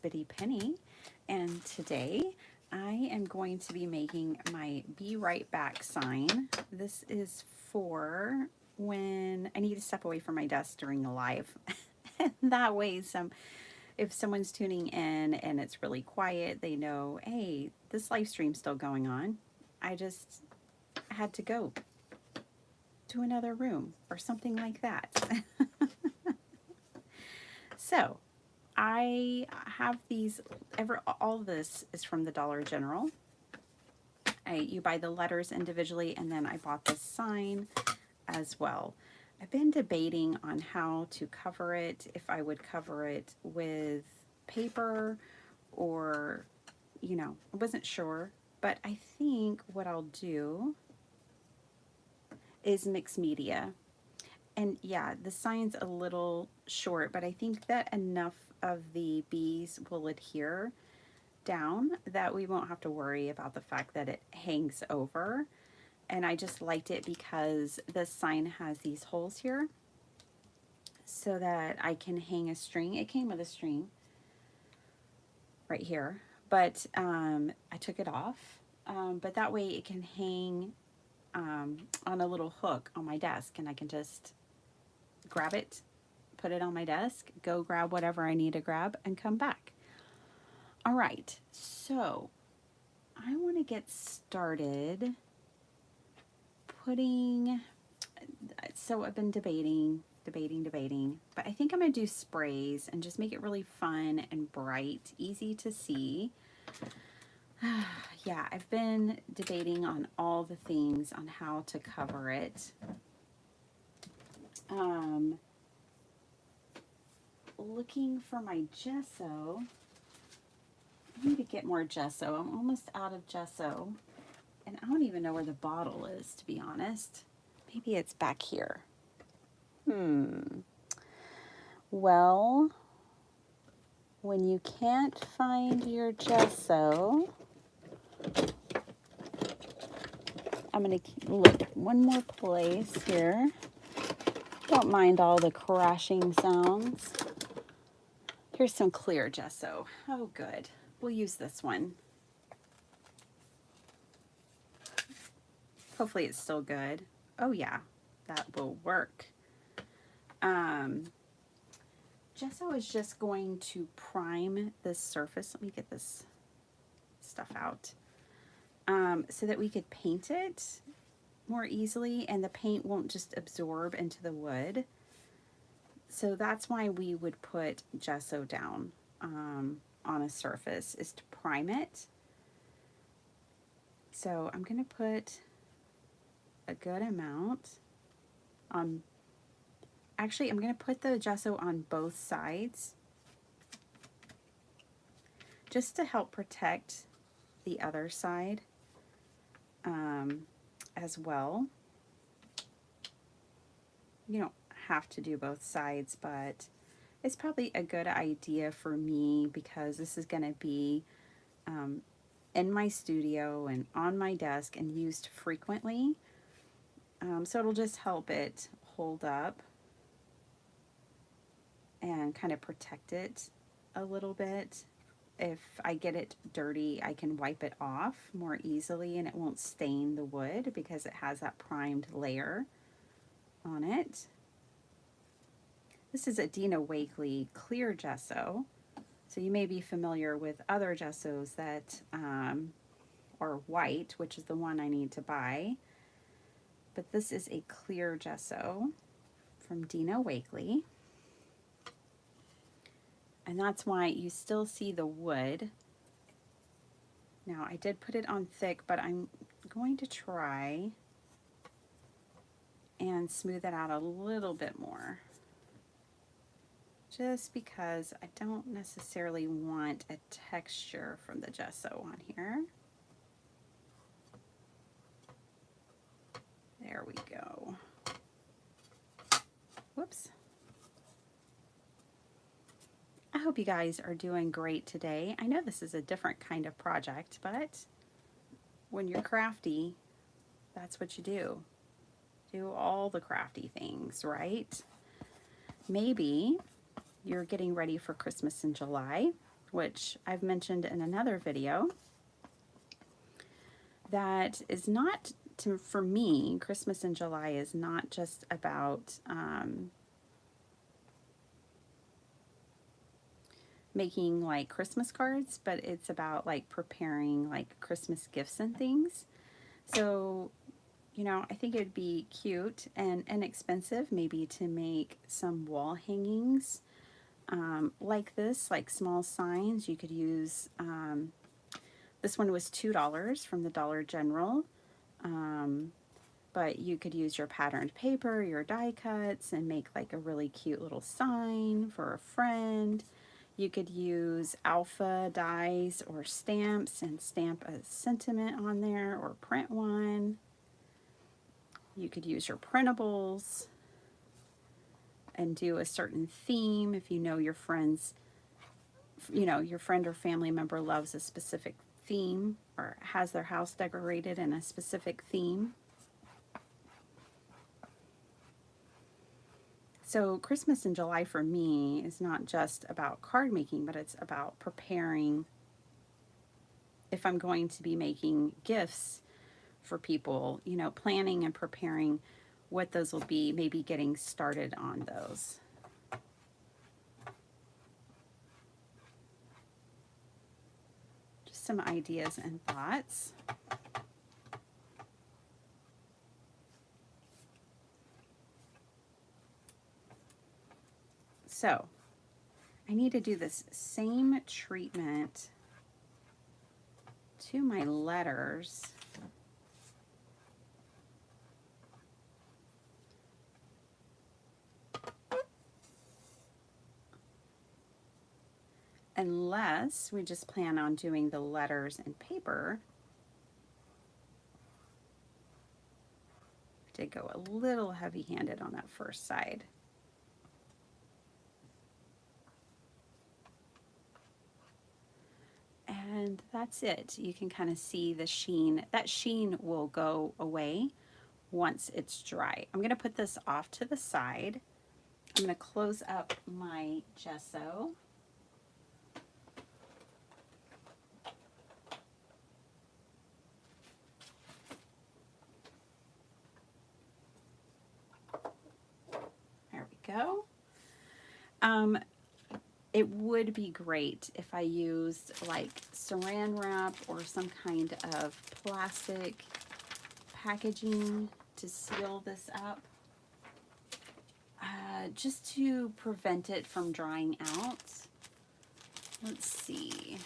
Bitty Penny, and today I am going to be making my Be Right Back sign. This is for when I need to step away from my desk during a live. That way if someone's tuning in and it's really quiet, they know, hey, this live stream's still going on. I just had to go to another room or something like that. So I have these, all this is from the Dollar General. You buy the letters individually, and then I bought this sign as well. I've been debating on how to cover it, if I would cover it with paper or, I wasn't sure. But I think what I'll do is mix media. And yeah, the sign's a little short, but I think that enough of the bees will adhere down that we won't have to worry about the fact that it hangs over. And I just liked it because the sign has these holes here so that I can hang a string. It came with a string right here, but I took it off. But that way it can hang on a little hook on my desk, and I can just grab it, put it on my desk, go grab whatever I need to grab, and come back. All right, so I want to get started so I've been debating, but I think I'm going to do sprays and just make it really fun and bright, easy to see. Yeah, I've been debating on all the things on how to cover it. Looking for my gesso. I need to get more gesso. I'm almost out of gesso. And I don't even know where the bottle is, to be honest. Maybe it's back here. Well, when you can't find your gesso, I'm going to look one more place here. Don't mind all the crashing sounds. Here's some clear gesso. Oh, good. We'll use this one. Hopefully it's still good. Oh yeah, that will work. Gesso is just going to prime this surface. Let me get this stuff out. So that we could paint it more easily and the paint won't just absorb into the wood. So that's why we would put gesso down on a surface, is to prime it. So I'm going to put a good amount on. Actually, I'm going to put the gesso on both sides just to help protect the other side as well. You don't have to do both sides, but it's probably a good idea for me because this is going to be in my studio and on my desk and used frequently. So it'll just help it hold up and kind of protect it a little bit. If I get it dirty, I can wipe it off more easily and it won't stain the wood because it has that primed layer on it. This is a Dina Wakley clear gesso. So you may be familiar with other gessos that are white, which is the one I need to buy. But this is a clear gesso from Dina Wakley. And that's why you still see the wood. Now, I did put it on thick, but I'm going to try and smooth it out a little bit more. Just because I don't necessarily want a texture from the gesso on here. There we go. Whoops. I hope you guys are doing great today. I know this is a different kind of project, but when you're crafty, that's what you do. Do all the crafty things, right? Maybe you're getting ready for Christmas in July. which I've mentioned in another video, that is not, for me, Christmas in July is not just about making like Christmas cards, but it's about like preparing like Christmas gifts and things. So, you know, I think it'd be cute and inexpensive maybe to make some wall hangings like this, like small signs. You could use, this one was $2 from the Dollar General, but you could use your patterned paper, your die cuts, and make like a really cute little sign for a friend. You could use alpha dies or stamps and stamp a sentiment on there or print one. You could use your printables and do a certain theme if you know your friends, you know, your friend or family member loves a specific theme or has their house decorated in a specific theme. So Christmas in July for me is not just about card making, but it's about preparing. If I'm going to be making gifts for people, you know, planning and preparing what those will be, maybe getting started on those. Just some ideas and thoughts. So I need to do this same treatment to my letters. Unless we just plan on doing the letters and paper. Did go a little heavy-handed on that first side. And that's it. You can kind of see the sheen. That sheen will go away once it's dry. I'm going to put this off to the side. I'm going to close up my gesso. There we go. It would be great if I used like saran wrap or some kind of plastic packaging to seal this up, just to prevent it from drying out. Let's see.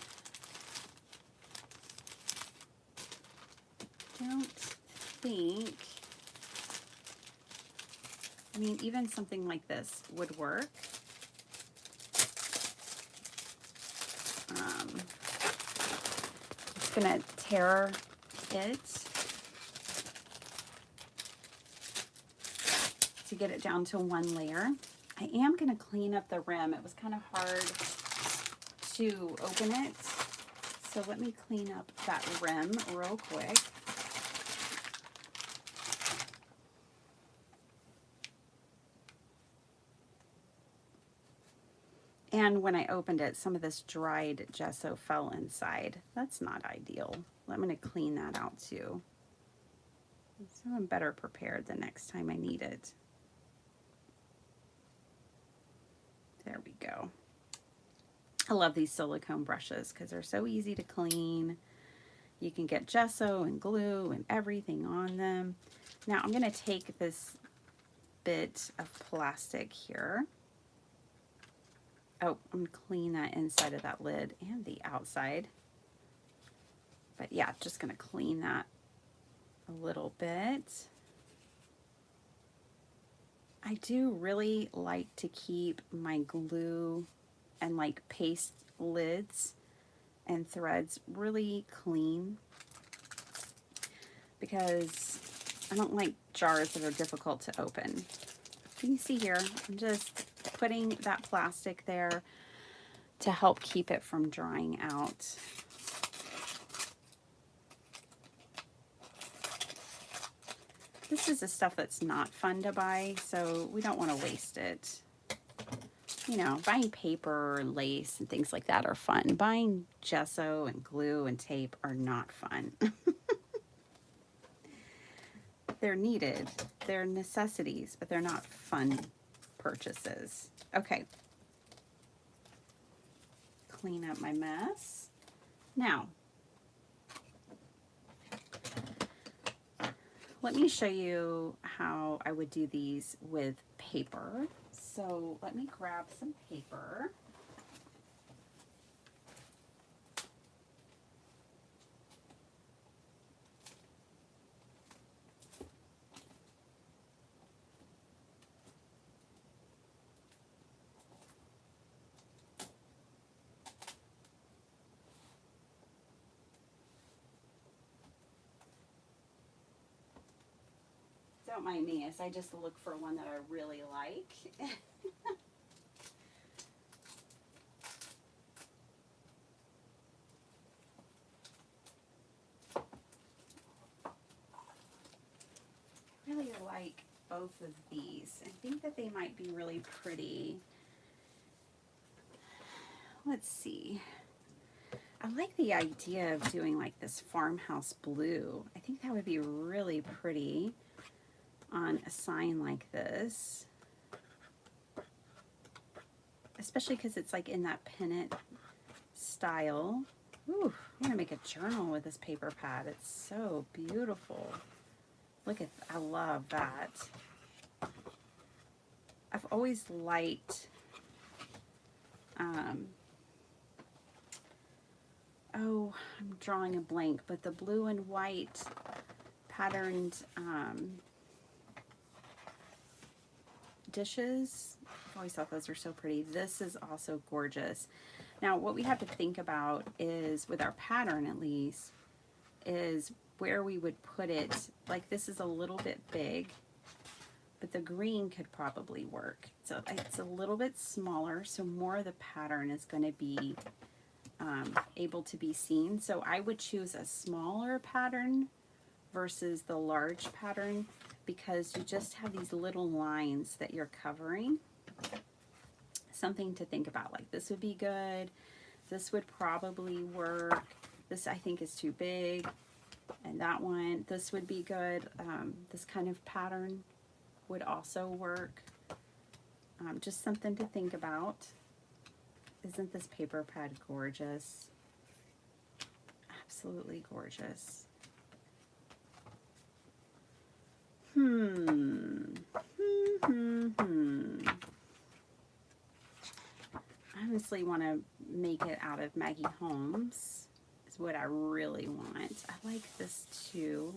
Don't think, I mean, even something like this would work. It's gonna tear it to get it down to one layer. I am gonna clean up the rim. It was kind of hard to open it. So let me clean up that rim real quick. And when I opened it, some of this dried gesso fell inside. That's not ideal. I'm going to clean that out too, so I'm better prepared the next time I need it. There we go. I love these silicone brushes because they're so easy to clean. You can get gesso and glue and everything on them. Now I'm going to take this bit of plastic here. Oh, I'm going to clean that inside of that lid and the outside. But yeah, just going to clean that a little bit. I do really like to keep my glue and like paste lids and threads really clean because I don't like jars that are difficult to open. You can see here, I'm just putting that plastic there to help keep it from drying out. This is the stuff that's not fun to buy, so we don't want to waste it. you know, buying paper and lace and things like that are fun. Buying gesso and glue and tape are not fun. They're needed, they're necessities, but they're not fun purchases. Okay. Clean up my mess. Now, let me show you how I would do these with paper. So let me grab some paper. Don't mind me as I just look for one that I really like. Really like both of these. I think that they might be really pretty. Let's see. I like the idea of doing like this farmhouse blue. I think that would be really pretty on a sign like this. Especially because it's like in that pennant style. Ooh, I'm gonna make a journal with this paper pad. It's so beautiful. Look at, I love that. I've always liked, oh, I'm drawing a blank, but the blue and white patterned dishes. I've always thought those were so pretty. This is also gorgeous. Now, what we have to think about is, with our pattern at least, is where we would put it. Like, this is a little bit big, but the green could probably work. So it's a little bit smaller, so more of the pattern is going to be able to be seen. So I would choose a smaller pattern versus the large pattern, because you just have these little lines that you're covering. Something to think about, like this would be good. This would probably work. This I think is too big. And that one, this would be good. This kind of pattern would also work. Just something to think about. Isn't this paper pad gorgeous? Absolutely gorgeous. I honestly want to make it out of Maggie Holmes. Is what I really want. I like this too.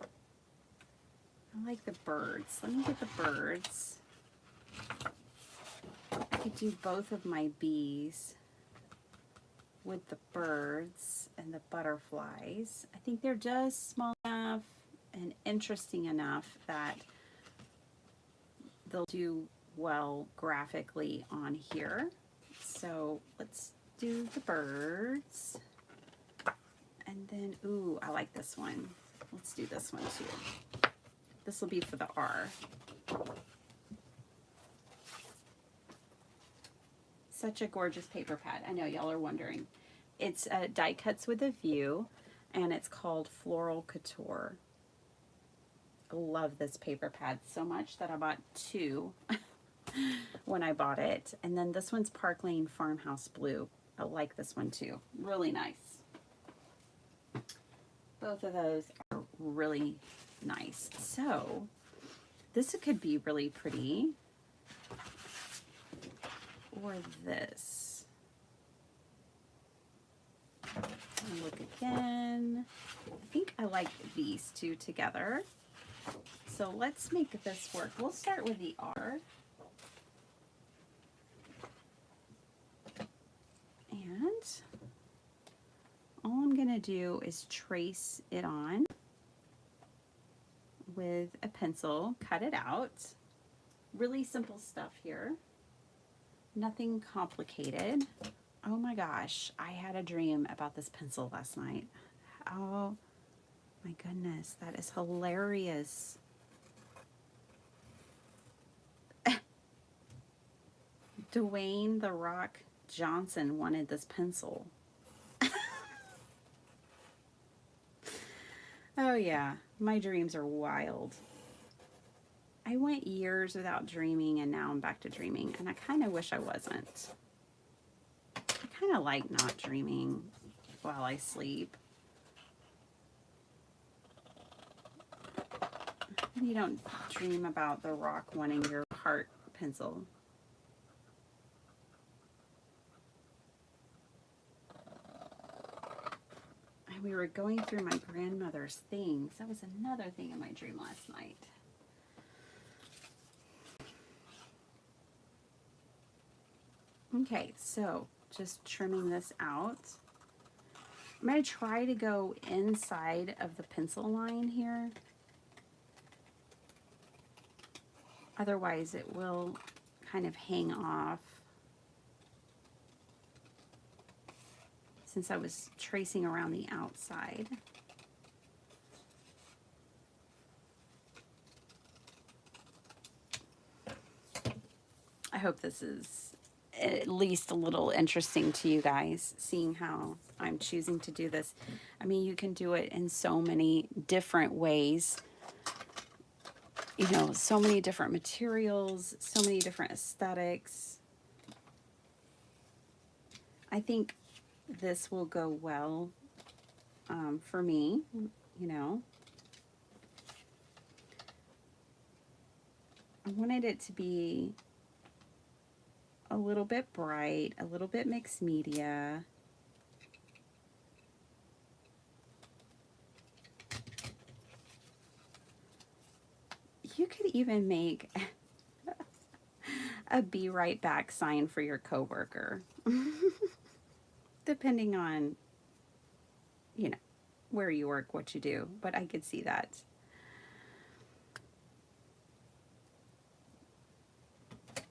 I like the birds. Let me get the birds. I could do both of my bees with the birds and the butterflies. I think they're just small enough and interesting enough that they'll do well graphically on here. So let's do the birds. And then, ooh, I like this one. Let's do this one too. This will be for the R. Such a gorgeous paper pad. I know y'all are wondering. It's Die Cuts with a View, and it's called Floral Couture. I love this paper pad so much that I bought two when I bought it. And then this one's Park Lane Farmhouse Blue. I like this one too. Really nice. Both of those are really nice. So this could be really pretty. Or this. I'll look again. I think I like these two together. So let's make this work. We'll start with the R. And all I'm going to do is trace it on with a pencil, cut it out. Really simple stuff here. Nothing complicated. Oh my gosh, I had a dream about this pencil last night. Oh my goodness, that is hilarious. Dwayne The Rock Johnson wanted this pencil. Oh yeah, my dreams are wild. I went years without dreaming and now I'm back to dreaming, and I kind of wish I wasn't. I kind of like not dreaming while I sleep. You don't dream about The Rock wanting your heart pencil. And we were going through my grandmother's things. That was another thing in my dream last night. Okay, so just trimming this out. I'm going to try to go inside of the pencil line here. Otherwise it will kind of hang off. Since I was tracing around the outside. I hope this is at least a little interesting to you guys, seeing how I'm choosing to do this. I mean, you can do it in so many different ways. You know, so many different materials, so many different aesthetics. I think this will go well for me, you know. I wanted it to be a little bit bright, a little bit mixed media. You could even make a be right back sign for your coworker. Depending on, you know, where you work, what you do, but I could see that.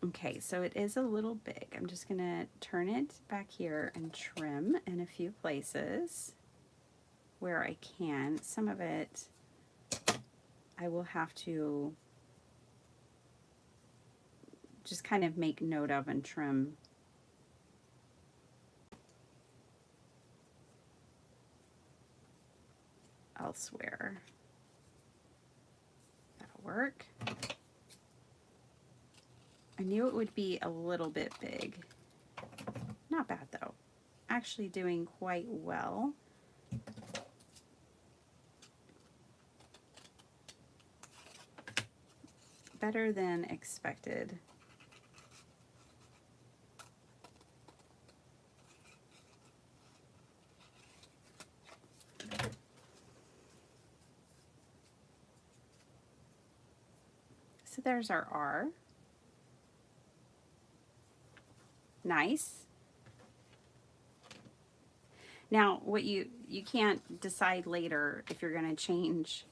Okay, so it is a little big. I'm just gonna turn it back here and trim in a few places where I can. Some of it I will have to just kind of make note of and trim. Elsewhere. That'll work. I knew it would be a little bit big. Not bad though. Actually doing quite well. Better than expected. So there's our R. Nice. Now, what you can't decide later if you're going to change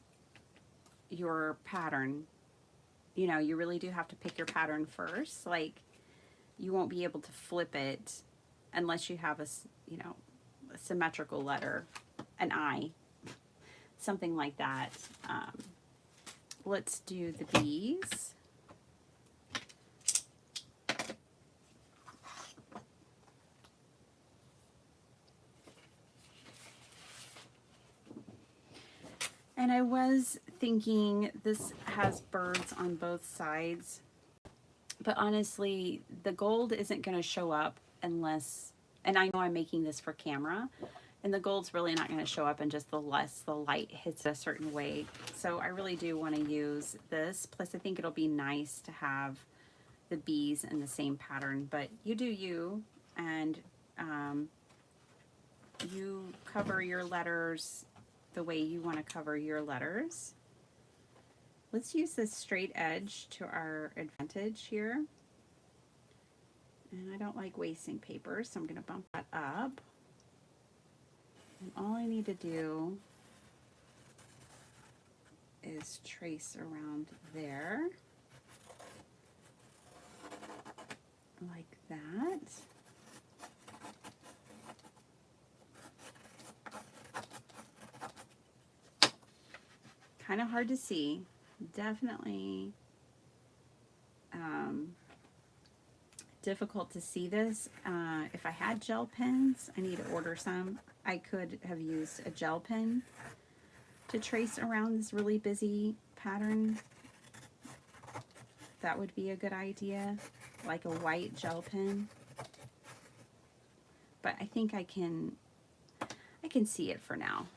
your pattern. You know, you really do have to pick your pattern first. Like, you won't be able to flip it unless you have a, you know, a symmetrical letter, an I, something like that. Let's do the B's. And I was thinking this has birds on both sides, but honestly, the gold isn't going to show up unless, and I know I'm making this for camera, and the gold's really not going to show up unless the light hits a certain way. So I really do want to use this. Plus, I think it'll be nice to have the bees in the same pattern, but you do you, and you cover your letters the way you want to cover your letters. Let's use this straight edge to our advantage here. And I don't like wasting paper, so I'm going to bump that up. And all I need to do is trace around there. Like that. Kind of hard to see. difficult to see this. If I had gel pens, I need to order some. I could have used a gel pen to trace around this really busy pattern. That would be a good idea, like a white gel pen. But I think I can see it for now.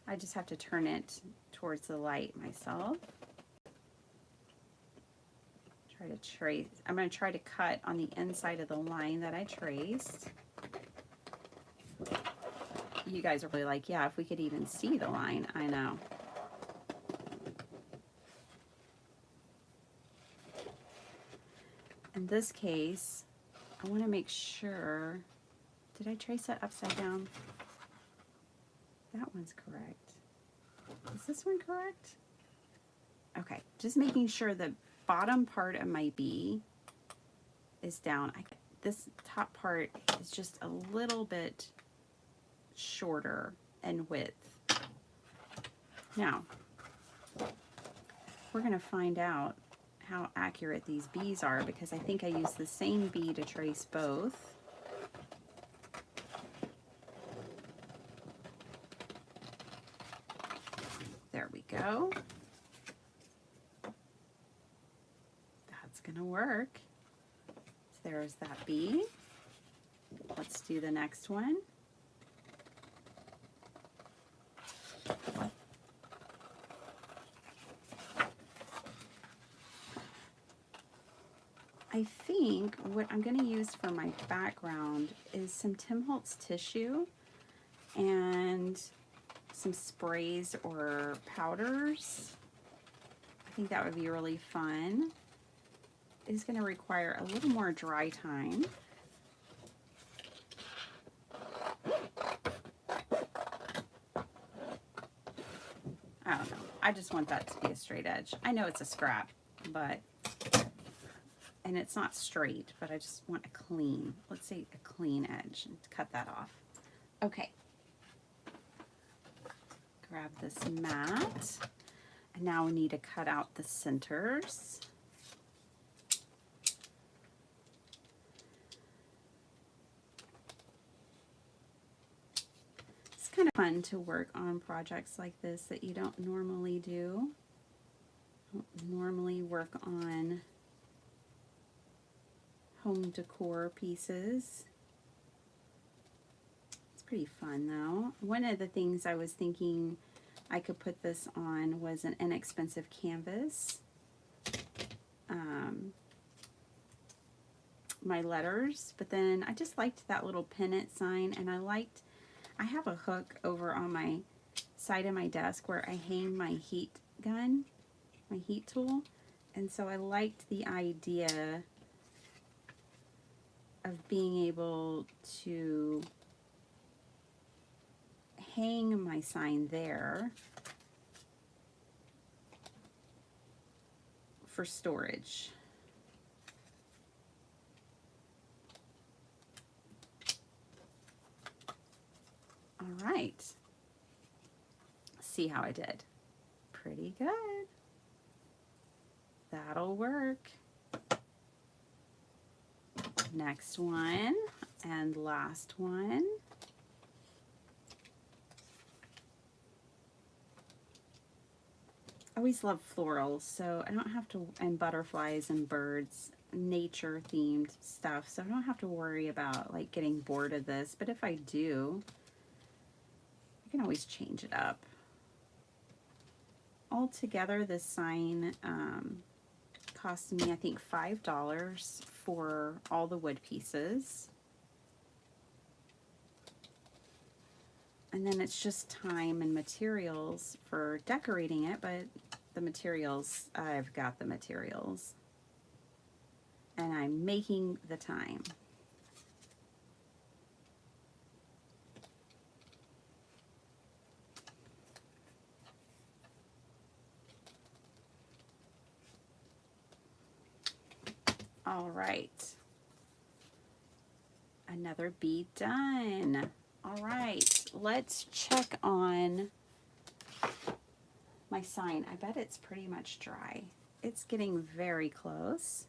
I just have to turn it towards the light myself. Try to trace. I'm going to try to cut on the inside of the line that I traced. You guys are really like, yeah, if we could even see the line. I know. In this case, I want to make sure, did I trace that upside down? That one's correct. Is this one correct? Okay, just making sure the bottom part of my B is down. This top part is just a little bit shorter in width. Now, we're going to find out how accurate these B's are, because I think I used the same B to trace both. There we go. That's gonna work. So there's that B. Let's do the next one. I think what I'm going to use for my background is some Tim Holtz tissue and some sprays or powders. I think that would be really fun. It's going to require a little more dry time. I don't know. I just want that to be a straight edge. I know it's a scrap, but, and it's not straight, but I just want a clean, let's say a clean edge, and cut that off. Okay. Grab this mat, and now we need to cut out the centers. It's kind of fun to work on projects like this that you don't normally do. Don't normally work on home decor pieces. Pretty fun though. One of the things I was thinking I could put this on was an inexpensive canvas. My letters, but then I just liked that little pennant sign, and I have a hook over on my side of my desk where I hang my heat gun, my heat tool, and so I liked the idea of being able to hang my sign there for storage. All right. See how I did? Pretty good. That'll work. Next one and last one. I always love florals, so I don't have to, and butterflies and birds, nature themed stuff, so I don't have to worry about like getting bored of this. But if I do, I can always change it up. Altogether, this sign cost me, I think, $5 for all the wood pieces. And then it's just time and materials for decorating it, but the materials, I've got the materials. And I'm making the time. All right. Another bead done. All right, let's check on my sign. I bet it's pretty much dry. It's getting very close.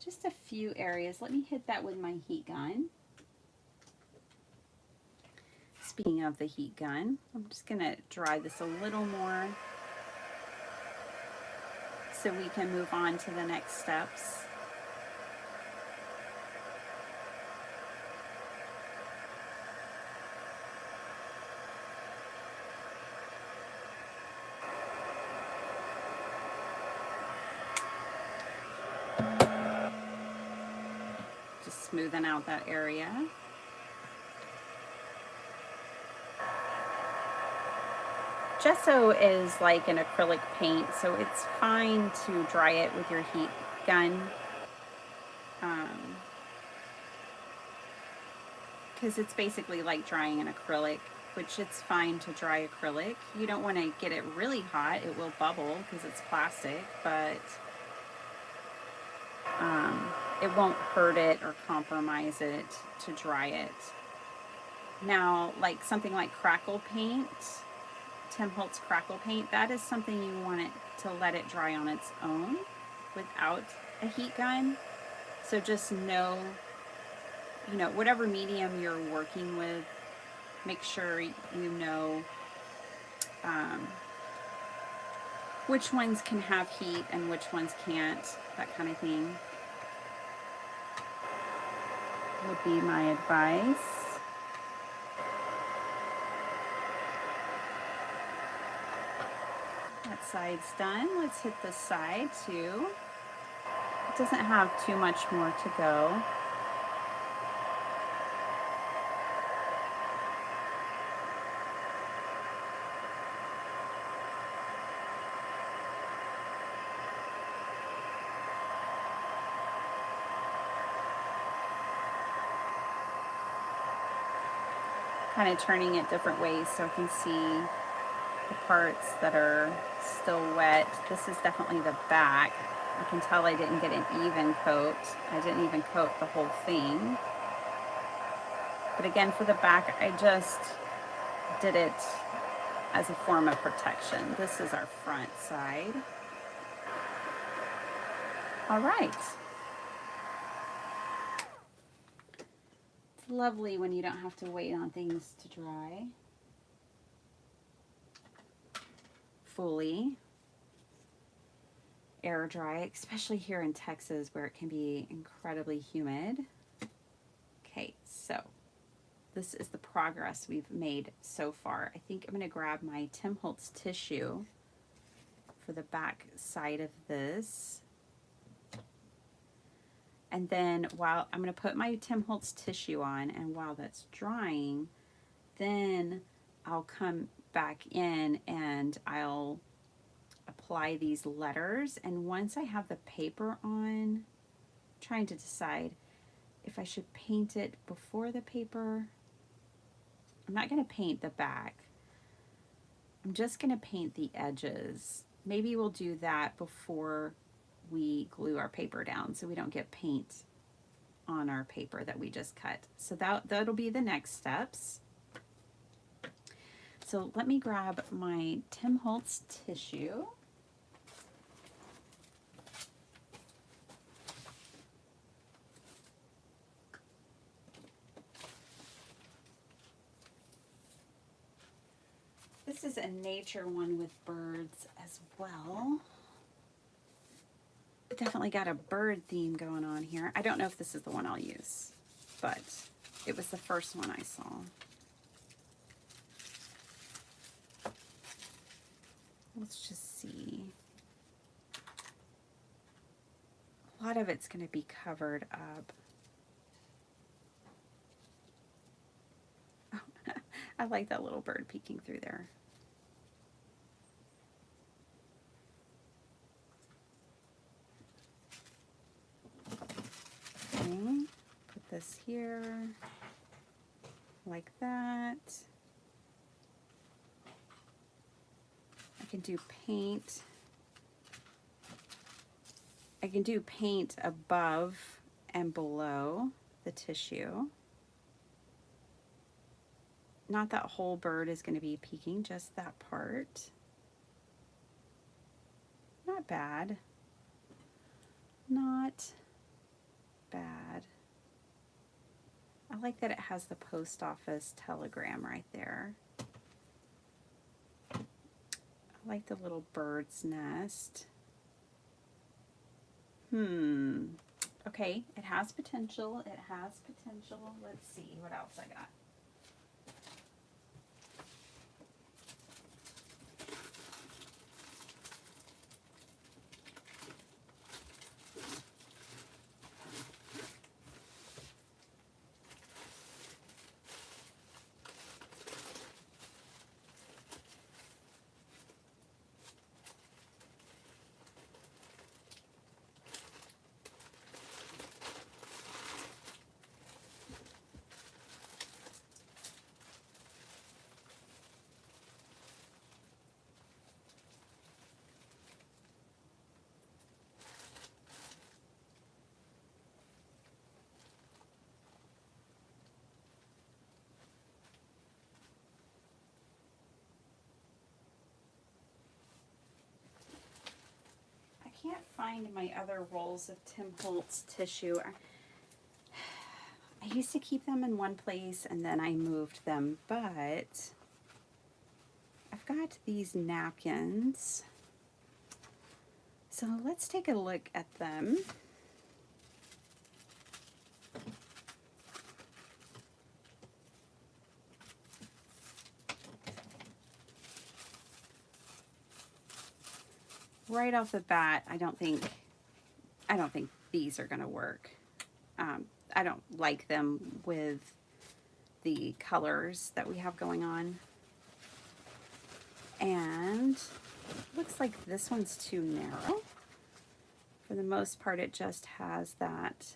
just a few areas. Let me hit that with my heat gun. Speaking of the heat gun, I'm just going to dry this a little more so we can move on to the next steps. Just smoothing out that area. Gesso is like an acrylic paint, so it's fine to dry it with your heat gun. Because it's basically like drying an acrylic, which it's fine to dry acrylic. You don't want to get it really hot. It will bubble because it's plastic, but it won't hurt it or compromise it to dry it. Now, like something like crackle paint, Tim Holtz crackle paint, that is something you want it to let it dry on its own without a heat gun. So just know, you know, whatever medium you're working with, make sure you know which ones can have heat and which ones can't, that kind of thing would be my advice. That side's done. Let's hit this side too. It doesn't have too much more to go. Kind of turning it different ways so I can see the parts that are still wet. This is definitely the back. I can tell I didn't get an even coat. I didn't even coat the whole thing. But again, for the back, I just did it as a form of protection. This is our front side. All right. It's lovely when you don't have to wait on things to dry fully. Air dry, especially here in Texas where it can be incredibly humid. Okay, so this is the progress we've made so far. I think I'm going to grab my Tim Holtz tissue for the back side of this. And then while I'm going to put my Tim Holtz tissue on, and while that's drying, then I'll come back in and I'll apply these letters. And once I have the paper on, I'm trying to decide if I should paint it before the paper. I'm not going to paint the back. I'm just going to paint the edges. Maybe we'll do that before we glue our paper down so we don't get paint on our paper that we just cut. So that'll be the next steps. So let me grab my Tim Holtz tissue. This is a nature one with birds as well. Definitely got a bird theme going on here. I don't know if this is the one I'll use, but it was the first one I saw. Let's just see. A lot of it's going to be covered up. Oh, I like that little bird peeking through there. Okay, put this here like that. I can do paint. I can do paint above and below the tissue. Not that whole bird is going to be peeking, just that part. Not bad. Not bad. I like that it has the post office telegram right there. I like the little bird's nest. Okay, it has potential. It has potential. Let's see what else I got. I can't find my other rolls of Tim Holtz tissue. I used to keep them in one place and then I moved them, but I've got these napkins. So let's take a look at them. Right off the bat, I don't think these are going to work. I don't like them with the colors that we have going on. And looks like this one's too narrow. For the most part, it just has that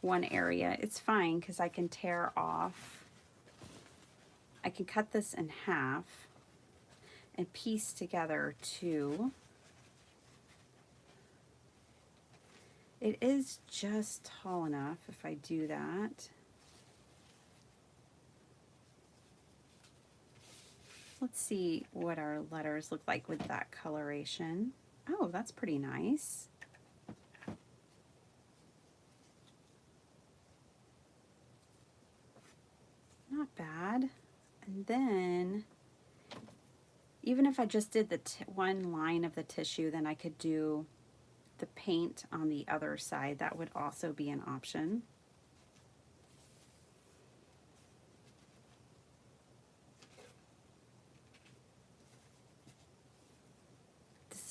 one area. It's fine because I can tear off. I can cut this in half and piece together two. It is just tall enough if I do that. Let's see what our letters look like with that coloration. Oh, that's pretty nice. Not bad. And then, even if I just did the one line of the tissue, then I could do the paint on the other side. That would also be an option.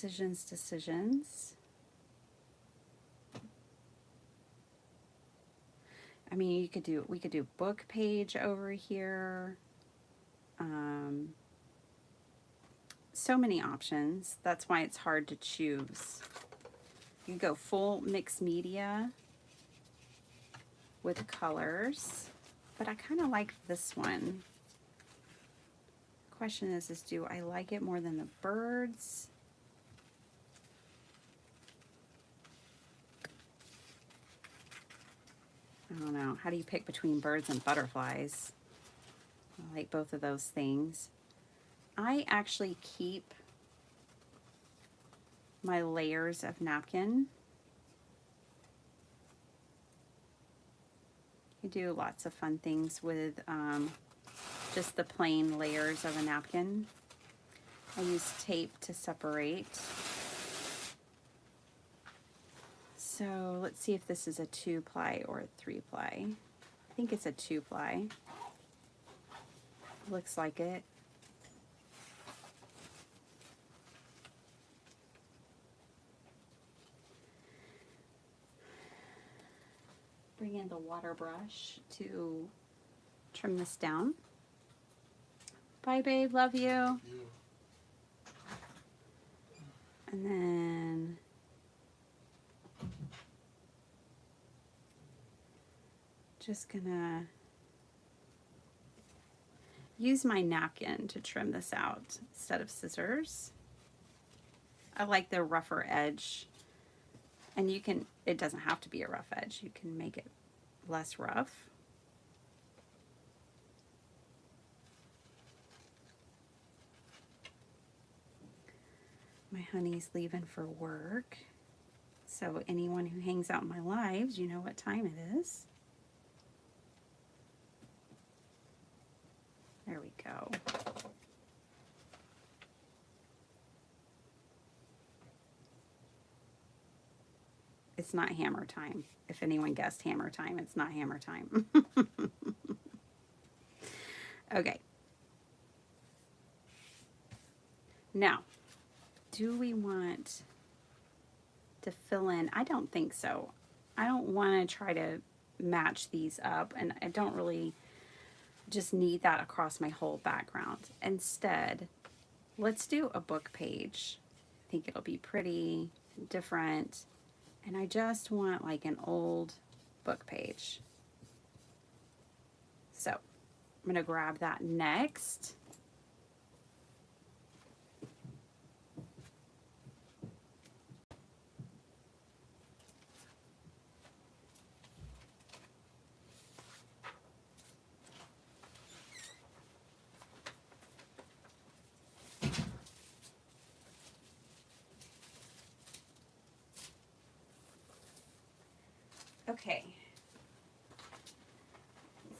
Decisions. I mean, we could do book page over here. So many options. That's why it's hard to choose. You can go full mixed media with colors, but I kind of like this one. The question is do I like it more than the birds? I don't know. How do you pick between birds and butterflies? I like both of those things. I actually keep my layers of napkin. You do lots of fun things with just the plain layers of a napkin. I use tape to separate. So let's see if this is a 2-ply or a 3-ply. I think it's a 2-ply. Looks like it. Bring in the water brush to trim this down. Bye, babe. Love you. And then just gonna use my napkin to trim this out instead of scissors. I like the rougher edge, and you can, it doesn't have to be a rough edge. You can make it less rough. My honey's leaving for work, So anyone who hangs out in my lives, you know what time it is. There we go. It's not hammer time. If anyone guessed hammer time, it's not hammer time. Okay. Now, do we want to fill in? I don't think so. I don't want to try to match these up, and I don't really just need that across my whole background. Instead, let's do a book page. I think it'll be pretty different. And I just want like an old book page. So I'm going to grab that next. Okay.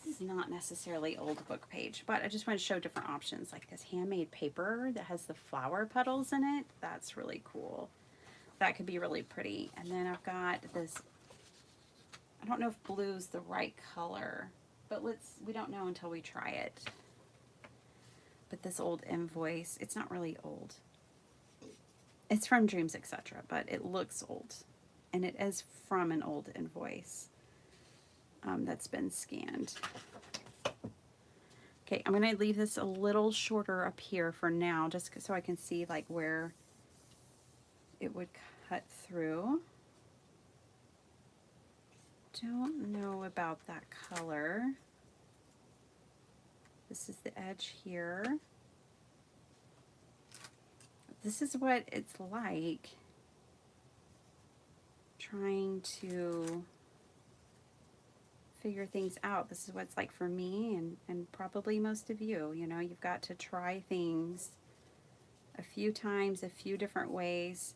This is not necessarily old book page, but I just want to show different options, like this handmade paper that has the flower petals in it. That's really cool. That could be really pretty. And then I've got this, I don't know if blue's the right color, but we don't know until we try it. But this old invoice, it's not really old. It's from Dreams, etc., but it looks old. And it is from an old invoice that's been scanned. Okay, I'm going to leave this a little shorter up here for now, just so I can see like where it would cut through. Don't know about that color. This is the edge here. This is what it's like trying to figure things out. This is what it's like for me and probably most of you. You know, you've got to try things a few times, a few different ways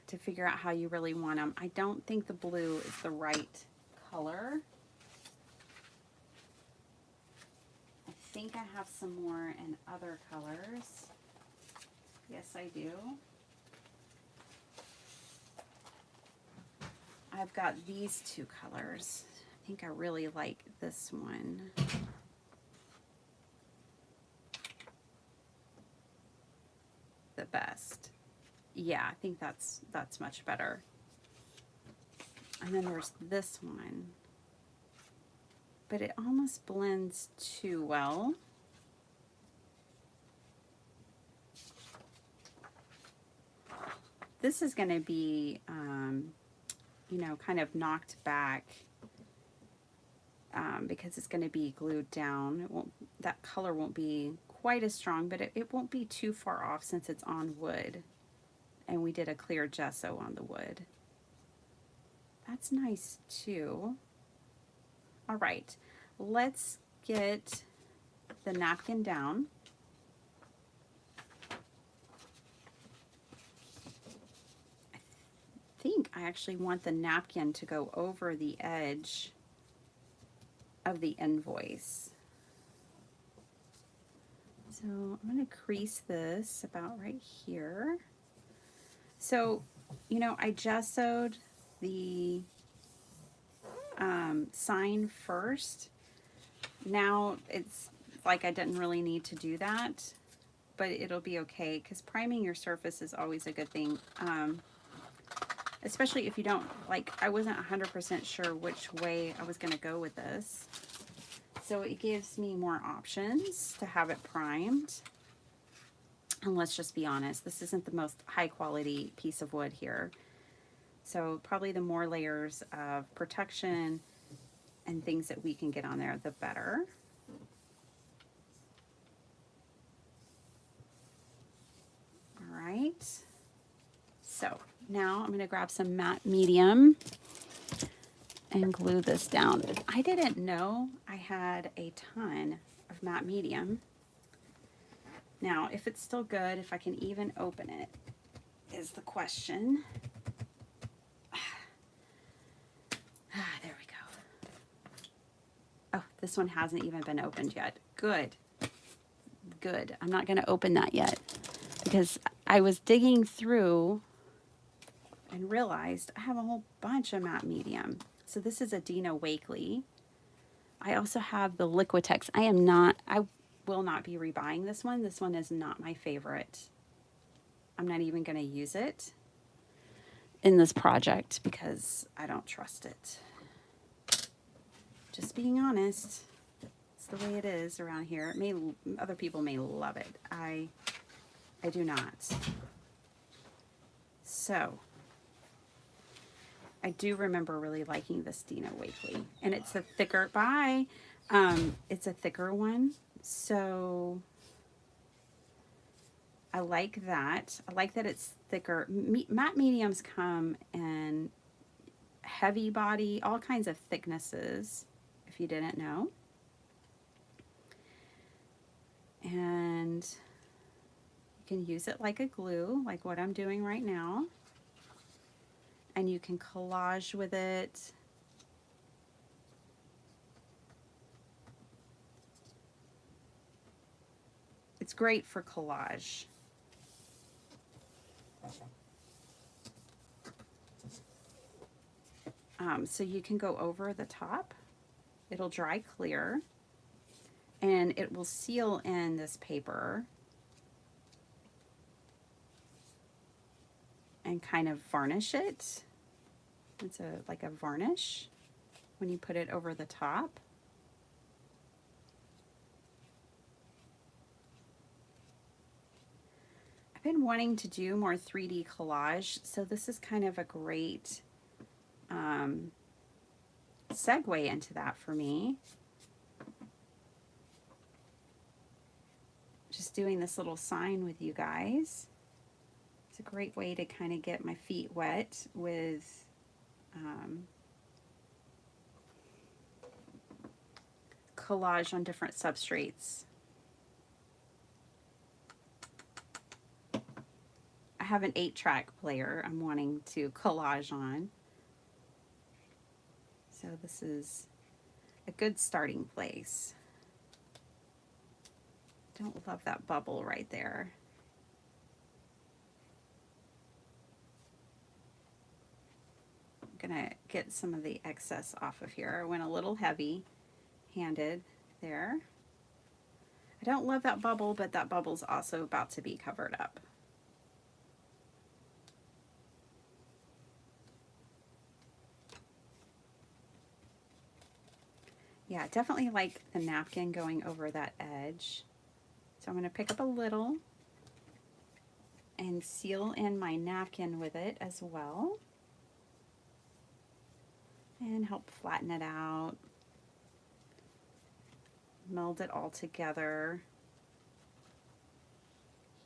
to figure out how you really want them. I don't think the blue is the right color. I think I have some more in other colors. Yes, I do. I've got these two colors. I think I really like this one. The best. Yeah, I think that's much better. And then there's this one. But it almost blends too well. This is going to be you know, kind of knocked back because it's going to be glued down. It won't, that color won't be quite as strong, but it won't be too far off since it's on wood. And we did a clear gesso on the wood. That's nice too. All right, let's get the napkin down. I think I actually want the napkin to go over the edge of the invoice. So I'm going to crease this about right here. So, you know, I gessoed the sign first. Now it's like I didn't really need to do that, but it'll be okay because priming your surface is always a good thing. Especially if you don't, like, I wasn't 100% sure which way I was going to go with this. So it gives me more options to have it primed. And let's just be honest, this isn't the most high quality piece of wood here. So probably the more layers of protection and things that we can get on there, the better. All right. So now I'm going to grab some matte medium and glue this down. I didn't know I had a ton of matte medium. Now, if it's still good, if I can even open it, is the question. There we go. Oh, this one hasn't even been opened yet. Good. Good. I'm not going to open that yet because I was digging through and realized I have a whole bunch of matte medium. So this is a Dina Wakley. I also have the Liquitex. I will not be rebuying this one. This one is not my favorite. I'm not even going to use it in this project because I don't trust it. Just being honest. It's the way it is around here. Other people may love it. I do not. So I do remember really liking this Dina Wakley, and it's a thicker. It's a thicker one, so I like that. I like that it's thicker. Matte mediums come in heavy body, all kinds of thicknesses, if you didn't know. And you can use it like a glue, like what I'm doing right now. And you can collage with it. It's great for collage. So you can go over the top. It'll dry clear. And it will seal in this paper and kind of varnish it. It's like a varnish when you put it over the top. I've been wanting to do more 3D collage, so this is kind of a great segue into that for me. Just doing this little sign with you guys. It's a great way to kind of get my feet wet with collage on different substrates. I have an 8-track player I'm wanting to collage on. So this is a good starting place. Don't love that bubble right there. I'm gonna get some of the excess off of here. I went a little heavy-handed there. I don't love that bubble, but that bubble's also about to be covered up. Yeah, definitely like the napkin going over that edge. So I'm going to pick up a little and seal in my napkin with it as well. And help flatten it out. Meld it all together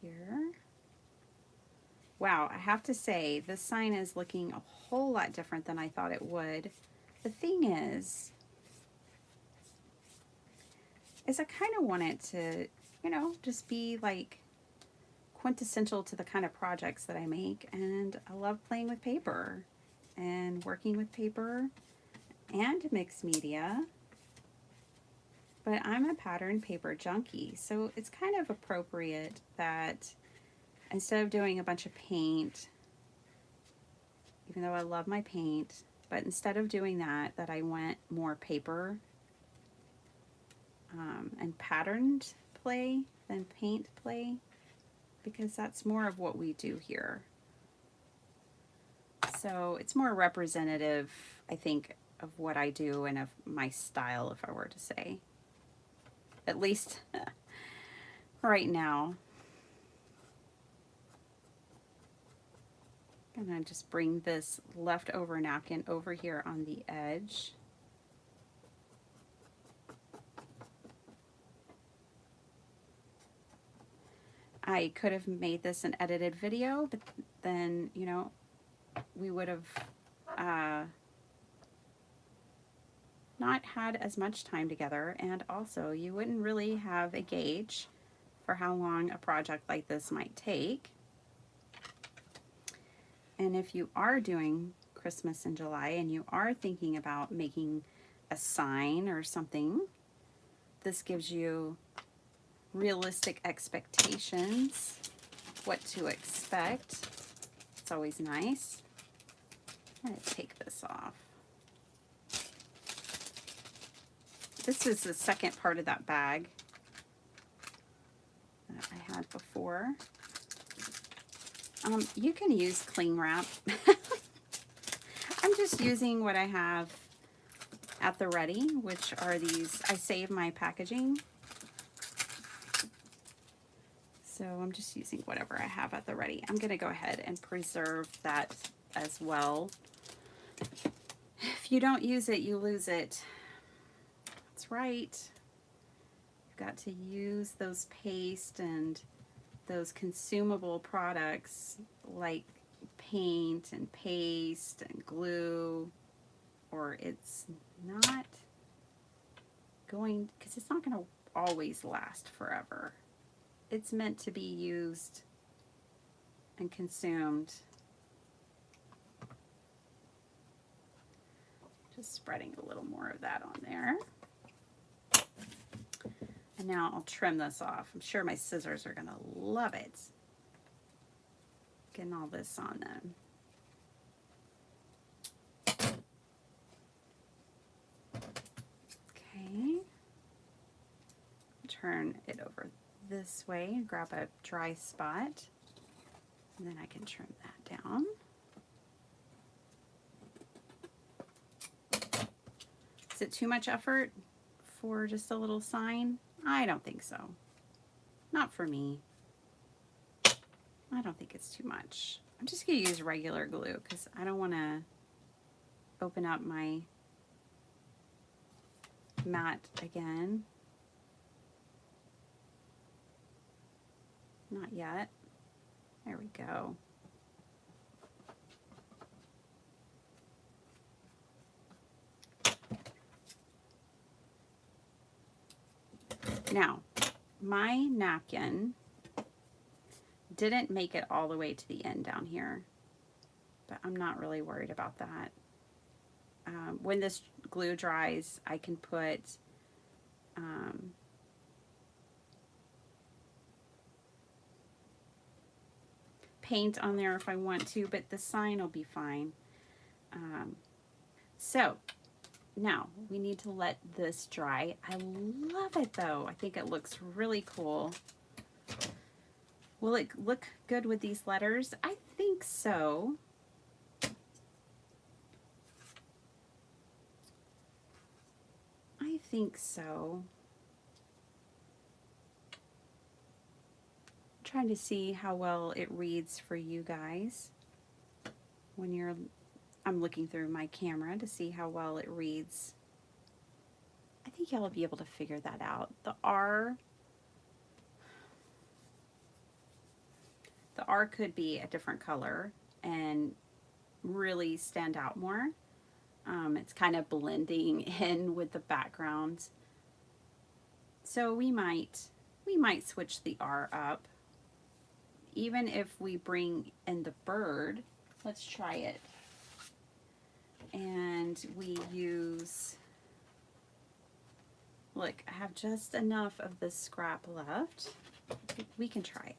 here. Wow, I have to say, this sign is looking a whole lot different than I thought it would. The thing is I kind of want it to, you know, just be like quintessential to the kind of projects that I make. And I love playing with paper and working with paper and mixed media. But I'm a pattern paper junkie, so it's kind of appropriate that instead of doing a bunch of paint, even though I love my paint, but instead of doing that I went more paper and patterned play than paint play, because that's more of what we do here. So it's more representative, I think, of what I do and of my style, if I were to say. At least right now. I'm gonna just bring this leftover napkin over here on the edge. I could have made this an edited video, but then, you know, we would have not had as much time together, and also you wouldn't really have a gauge for how long a project like this might take. And if you are doing Christmas in July and you are thinking about making a sign or something, this gives you realistic expectations, what to expect. It's always nice. I'm going to take this off. This is the second part of that bag that I had before. You can use cling wrap. I'm just using what I have at the ready, which are these. I save my packaging. So I'm just using whatever I have at the ready. I'm going to go ahead and preserve that as well. If you don't use it, you lose it. That's right. You've got to use those paste and those consumable products like paint and paste and glue, or it's not going, because it's not going to always last forever. It's meant to be used and consumed. Just spreading a little more of that on there. And now I'll trim this off. I'm sure my scissors are going to love it. Getting all this on them. Okay. Turn it over this way, grab a dry spot, and then I can trim that down. Is it too much effort for just a little sign? I don't think so. Not for me. I don't think it's too much. I'm just going to use regular glue because I don't want to open up my mat again. Not yet. There we go. Now, my napkin didn't make it all the way to the end down here, but I'm not really worried about that. When this glue dries, I can put paint on there if I want to, but the sign will be fine. So now we need to let this dry. I love it though. I think it looks really cool. Will it look good with these letters? I think so. I think so. I'm trying to see how well it reads for you guys when you're, I'm looking through my camera to see how well it reads. I think y'all will be able to figure that out. The R could be a different color and really stand out more. It's kind of blending in with the background. So we might switch the R up. Even if we bring in the bird, let's try it. And we use, look, I have just enough of this scrap left. We can try it.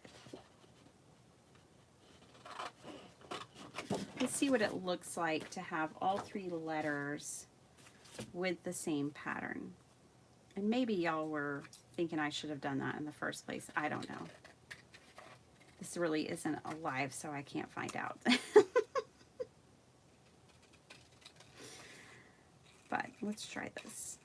Let's see what it looks like to have all three letters with the same pattern. And maybe y'all were thinking I should have done that in the first place. I don't know. This really isn't alive, so I can't find out. But let's try this.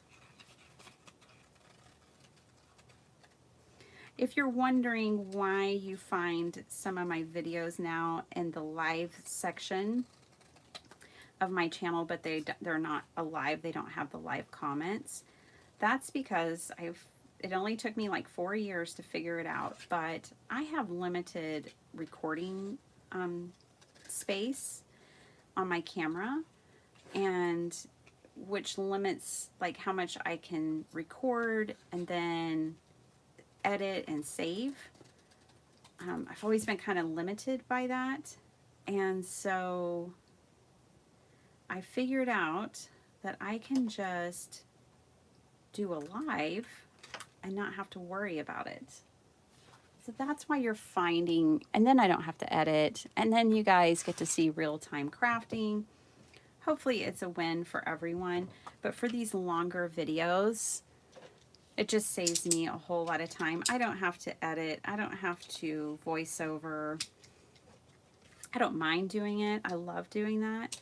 If you're wondering why you find some of my videos now in the live section of my channel, but they're not alive, they don't have the live comments, that's because it only took me like 4 years to figure it out, but I have limited recording space on my camera, and which limits like how much I can record and then edit and save. I've always been kind of limited by that. And so I figured out that I can just do a live and not have to worry about it. So that's why you're finding, and then I don't have to edit, and then you guys get to see real-time crafting. Hopefully it's a win for everyone, but for these longer videos, it just saves me a whole lot of time. I don't have to edit. I don't have to voice over. I don't mind doing it. I love doing that.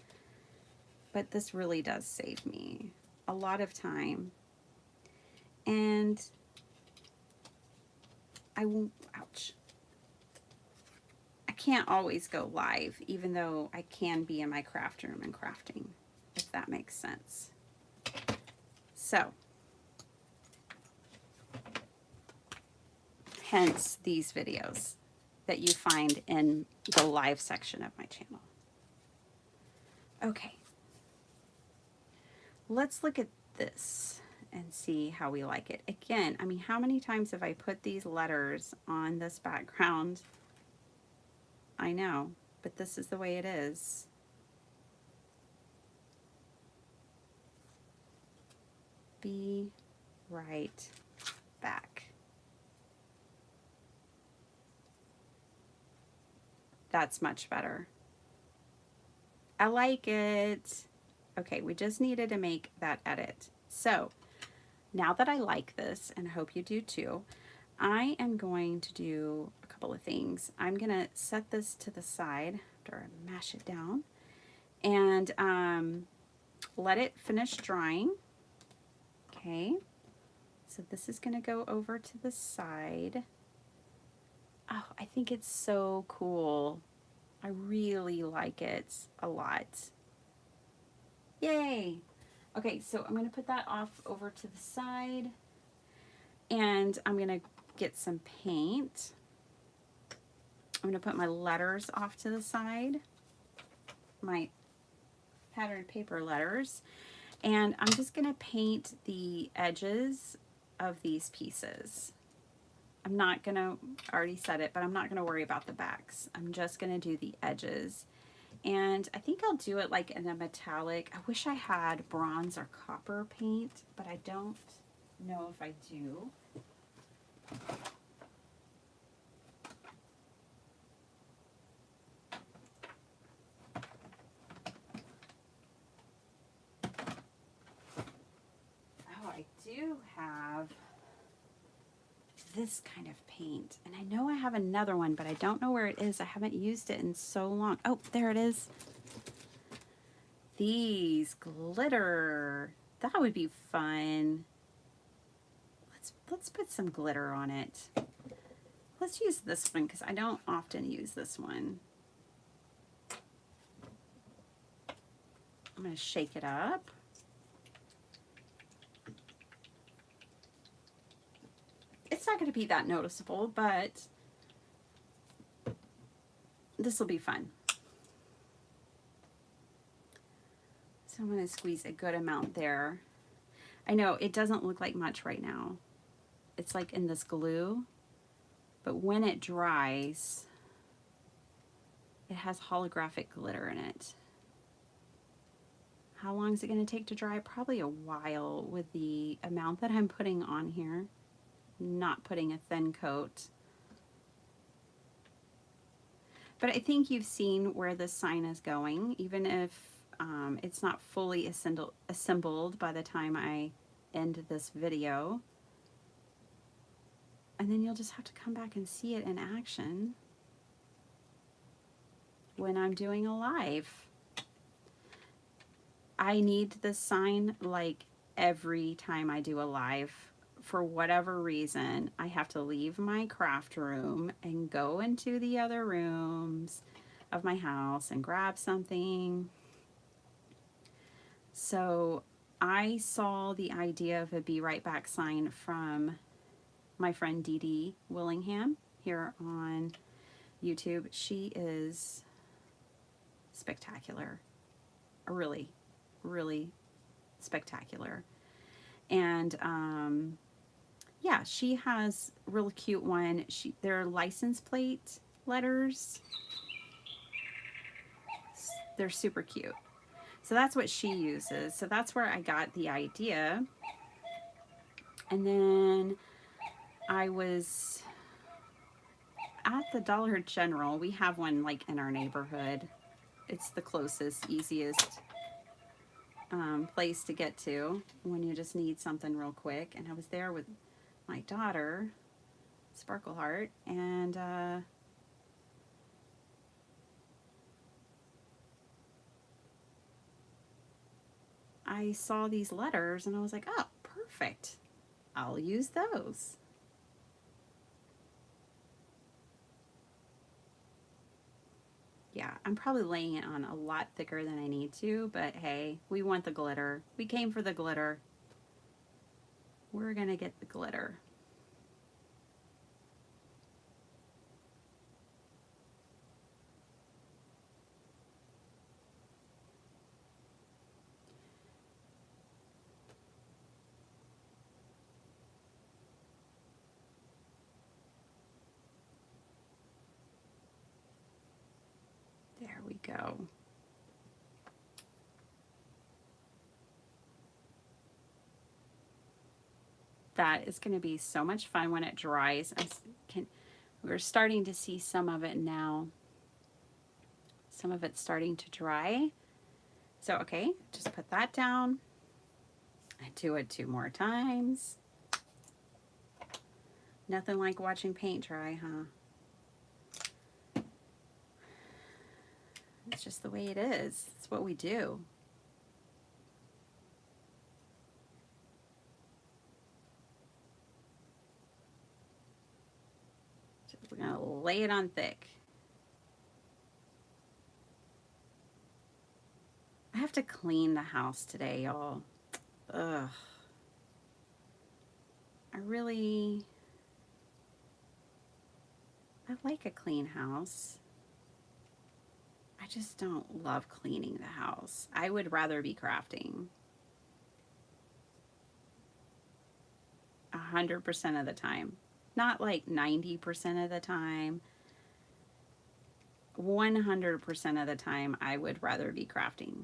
But this really does save me a lot of time. And I won't, ouch. I can't always go live, even though I can be in my craft room and crafting, if that makes sense. So, hence these videos that you find in the live section of my channel. Okay. Let's look at this and see how we like it. Again, I mean, how many times have I put these letters on this background? I know, but this is the way it is. Be right back. That's much better. I like it. Okay, we just needed to make that edit. So now that I like this, and I hope you do too, I am going to do a couple of things. I'm going to set this to the side after I mash it down and let it finish drying. Okay, so this is going to go over to the side. Oh, I think it's so cool. I really like it a lot. Yay! Okay, so I'm going to put that off over to the side, and I'm going to get some paint. I'm going to put my letters off to the side, my patterned paper letters, and I'm just going to paint the edges of these pieces. I'm not going to, I already said it, but I'm not going to worry about the backs. I'm just going to do the edges. And I think I'll do it like in a metallic. I wish I had bronze or copper paint, but I don't know if I do. Oh, I do have this kind of paint. And I know I have another one, but I don't know where it is. I haven't used it in so long. Oh, there it is. These glitter. That would be fun. Let's put some glitter on it. Let's use this one because I don't often use this one. I'm going to shake it up. It's not going to be that noticeable, but this will be fun. So I'm going to squeeze a good amount there. I know it doesn't look like much right now. It's like in this glue, but when it dries, it has holographic glitter in it. How long is it going to take to dry? Probably a while with the amount that I'm putting on here. Not putting a thin coat. But I think you've seen where this sign is going, even if it's not fully assembled by the time I end this video. And then you'll just have to come back and see it in action when I'm doing a live. I need this sign like every time I do a live. For whatever reason, I have to leave my craft room and go into the other rooms of my house and grab something. So I saw the idea of a Be Right Back sign from my friend Dee Dee Willingham here on YouTube. She is spectacular. Really, really spectacular. And yeah, she has a real cute one. They're license plate letters. They're super cute. So that's what she uses. So that's where I got the idea. And then I was at the Dollar General. We have one like in our neighborhood. It's the closest, easiest place to get to when you just need something real quick. And I was there with my daughter, Sparkleheart, and I saw these letters and I was like, oh, perfect. I'll use those. Yeah, I'm probably laying it on a lot thicker than I need to, but hey, we want the glitter. We came for the glitter. We're gonna get the glitter. There we go. That is going to be so much fun when it dries. We're starting to see some of it now. Some of it's starting to dry. So, okay, just put that down. I do it 2 more times. Nothing like watching paint dry, huh? It's just the way it is. It's what we do. We're going to lay it on thick. I have to clean the house today, y'all. Ugh. I like a clean house. I just don't love cleaning the house. I would rather be crafting 100% of the time. Not like 90% of the time. 100% of the time, I would rather be crafting.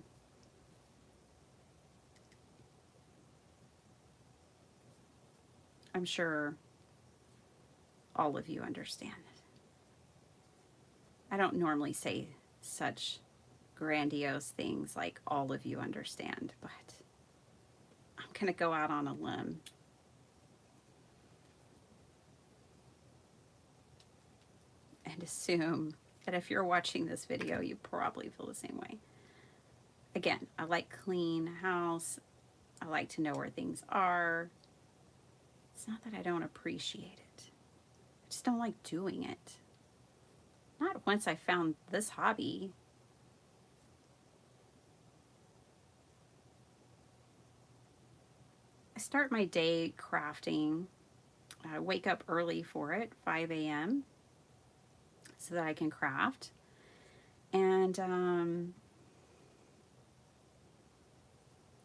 I'm sure all of you understand it. I don't normally say such grandiose things like all of you understand, but I'm going to go out on a limb. And assume that if you're watching this video, you probably feel the same way. Again, I like clean house. I like to know where things are. It's not that I don't appreciate it. I just don't like doing it. Not once I found this hobby. I start my day crafting. I wake up early for it, 5 a.m., so that I can craft. And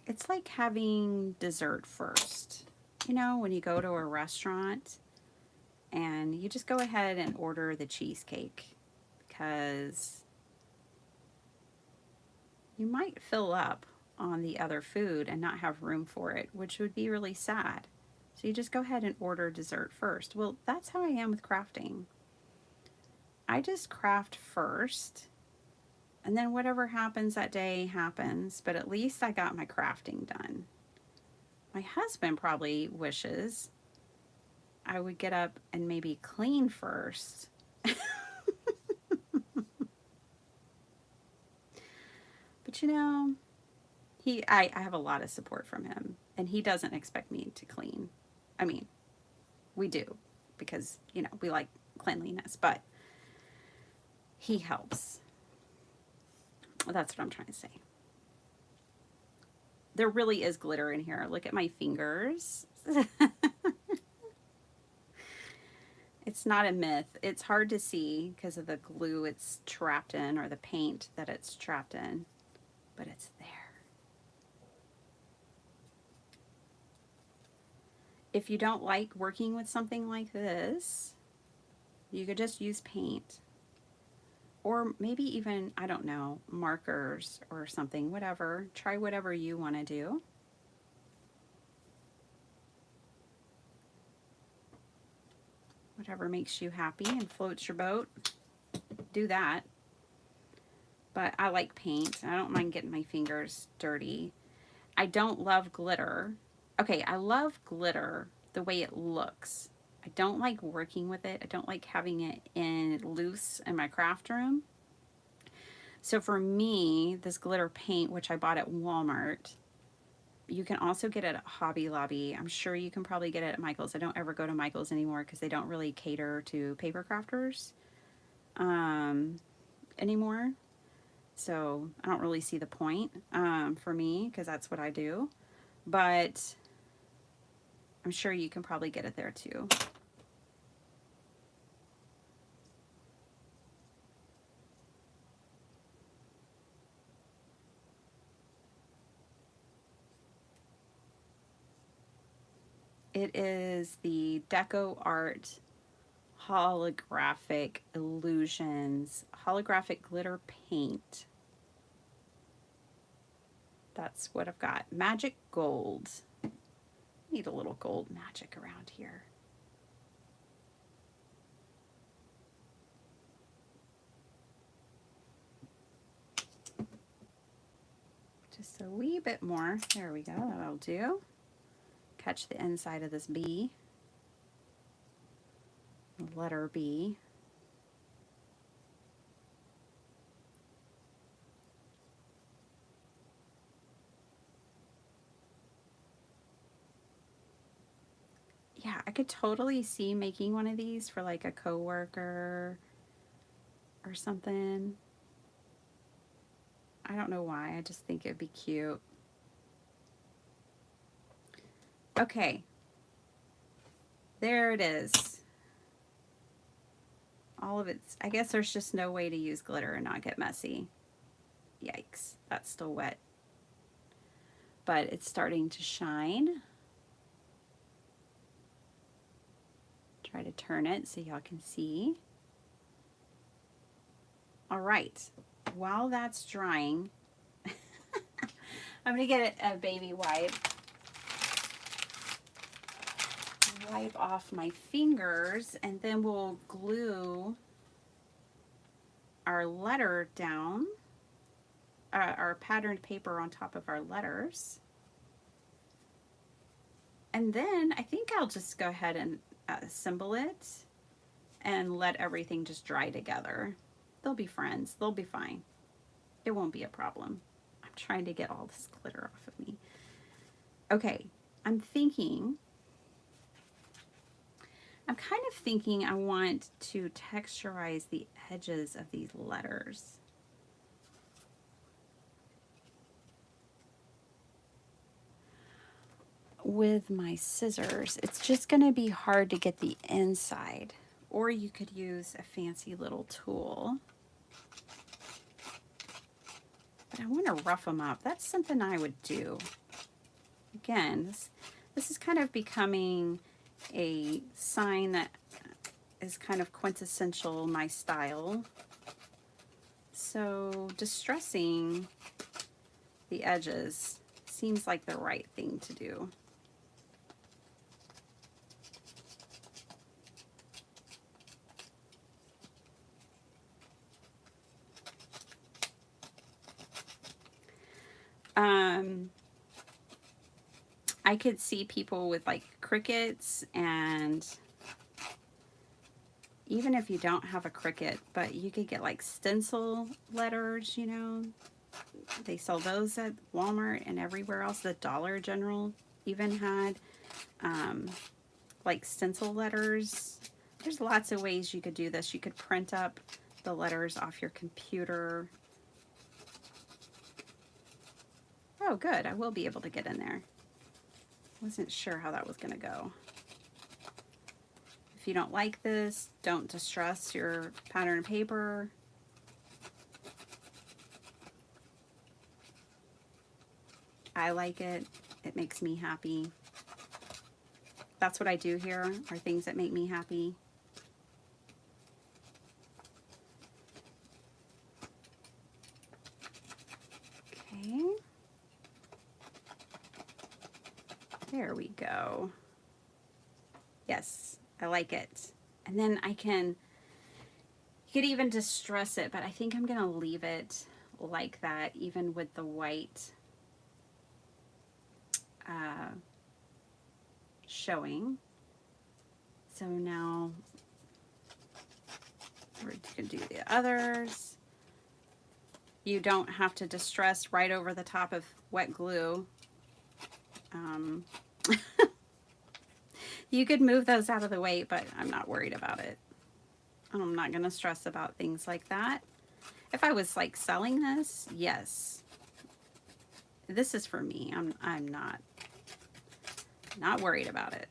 it's like having dessert first. You know, when you go to a restaurant and you just go ahead and order the cheesecake because you might fill up on the other food and not have room for it, which would be really sad. So you just go ahead and order dessert first. Well, that's how I am with crafting. I just craft first, and then whatever happens that day happens, but at least I got my crafting done. My husband probably wishes I would get up and maybe clean first. But you know, I have a lot of support from him, and he doesn't expect me to clean. I mean, we do because, you know, we like cleanliness, but he helps. That's what I'm trying to say. There really is glitter in here. Look at my fingers. It's not a myth. It's hard to see because of the glue it's trapped in or the paint that it's trapped in, but it's there. If you don't like working with something like this, you could just use paint. or maybe even, I don't know, markers or something, whatever. Try whatever you want to do. Whatever makes you happy and floats your boat, do that. But I like paint. I don't mind getting my fingers dirty. I don't love glitter. Okay, I love glitter the way it looks. I don't like working with it. I don't like having it in loose in my craft room. So for me, this glitter paint, which I bought at Walmart, you can also get it at Hobby Lobby. I'm sure you can probably get it at Michael's. I don't ever go to Michael's anymore because they don't really cater to paper crafters anymore. So I don't really see the point for me because that's what I do. But I'm sure you can probably get it there too. It is the Deco Art Holographic Illusions Holographic Glitter Paint. That's what I've got. Magic Gold. Need a little gold magic around here. Just a wee bit more. There we go. That'll do. Catch the inside of this B. Letter B. Yeah, I could totally see making one of these for like a coworker or something. I don't know why. I just think it'd be cute. Okay. There it is. All of it's, I guess there's just no way to use glitter and not get messy. Yikes. That's still wet. But it's starting to shine. Try to turn it so y'all can see. All right, while that's drying, I'm gonna get a baby wipe. Wipe off my fingers, and then we'll glue our letter down, our patterned paper on top of our letters. And then I think I'll just go ahead and assemble it and let everything just dry together. They'll be friends. They'll be fine. It won't be a problem. I'm trying to get all this glitter off of me. Okay, I'm kind of thinking I want to texturize the edges of these letters. With my scissors, it's just going to be hard to get the inside. Or you could use a fancy little tool. But I want to rough them up. That's something I would do. Again, this is kind of becoming a sign that is kind of quintessential my style. So distressing the edges seems like the right thing to do. I could see people with like Cricuts, and even if you don't have a Cricut, but you could get like stencil letters, you know. They sell those at Walmart and everywhere else. The Dollar General even had like stencil letters. There's lots of ways you could do this. You could print up the letters off your computer. Oh, good. I will be able to get in there. Wasn't sure how that was going to go. If you don't like this, don't distress your pattern paper. I like it. It makes me happy. That's what I do here, are things that make me happy. There we go. Yes, I like it. And then I can, you could even distress it, but I think I'm gonna leave it like that, even with the white showing. So now we're gonna do the others. You don't have to distress right over the top of wet glue. You could move those out of the way, but I'm not worried about it. I'm not going to stress about things like that. If I was like selling this, yes. This is for me. I'm not worried about it.